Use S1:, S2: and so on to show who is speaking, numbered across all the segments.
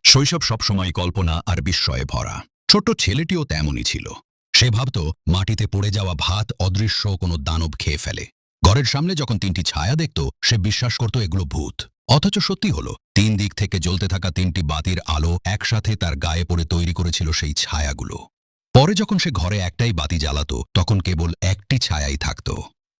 S1: শৈশব সবসময় কল্পনা আর বিস্ময়ে ভরা। ছোট্ট ছেলেটিও তেমনই ছিল। সে ভাবত মাটিতে পড়ে যাওয়া ভাত অদৃশ্য কোনো দানব খেয়ে ফেলে। ঘরের সামনে যখন তিনটি ছায়া দেখত সে বিশ্বাস করত এগুলো ভূত। অথচ সত্যি হলো, তিন দিক থেকে জ্বলতে থাকা তিনটি বাতির আলো একসাথে তার গায়ে পড়ে তৈরি করেছিল সেই ছায়াগুলো। পরে যখন সে ঘরে একটাই বাতি জ্বালাত তখন কেবল একটি ছায়াই থাকত।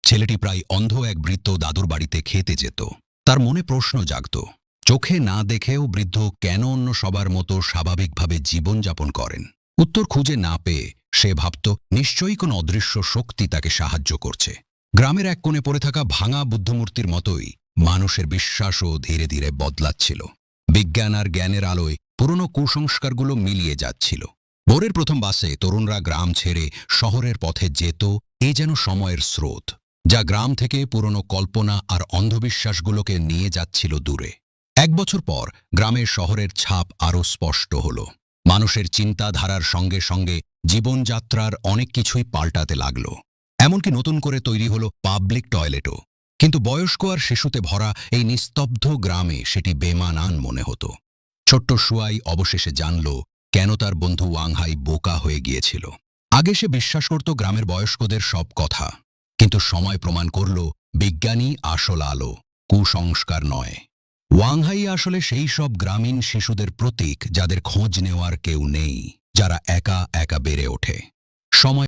S1: ছেলেটি প্রায় অন্ধ এক বৃদ্ধ দাদুর বাড়িতে খেতে যেত। তার মনে প্রশ্ন জাগত, চোখে না দেখেও বৃদ্ধ কেন অন্য সবার মতো স্বাভাবিকভাবে জীবনযাপন করেন? উত্তর খুঁজে না পেয়ে সে ভাবত নিশ্চয়ই কোনো অদৃশ্য শক্তি তাকে সাহায্য করছে। গ্রামের এক কোণে পড়ে থাকা ভাঙা বুদ্ধমূর্তির মতোই মানুষের বিশ্বাসও ধীরে ধীরে বদলাচ্ছিল। বিজ্ঞান আর জ্ঞানের আলোয় পুরনো কুসংস্কারগুলো মিলিয়ে যাচ্ছিল। ভোরের প্রথম বাসে তরুণরা গ্রাম ছেড়ে শহরের পথে যেত, এ যেন সময়ের স্রোত, যা গ্রাম থেকে পুরনো কল্পনা আর অন্ধবিশ্বাসগুলোকে নিয়ে যাচ্ছিল দূরে। এক বছর পর গ্রামের শহরের ছাপ আরও স্পষ্ট হল। মানুষের চিন্তাধারার সঙ্গে সঙ্গে জীবনযাত্রার অনেক কিছুই পাল্টাতে লাগল। এমনকি নতুন করে তৈরি হলো পাবলিক টয়লেটও। কিন্তু বয়স্ক আর শিশুতে ভরা এই নিস্তব্ধ গ্রামে সেটি বেমানান মনে হতো। ছোট্ট সুয়াই অবশেষে জানল কেন তার বন্ধু ওয়াংহাই বোকা হয়ে গিয়েছিল। আগে সে বিশ্বাস করত গ্রামের বয়স্কদের সব কথা, কিন্তু সময় প্রমাণ করল বিজ্ঞানই আসল আলো, কুসংস্কার নয়। ওয়াংহাই আসলে সেই সব গ্রামীণ শিশুদের প্রতীক যাদের খোঁজ নেওয়ার কেউ নেই, যারা একা একা বেড়ে ওঠে। সময়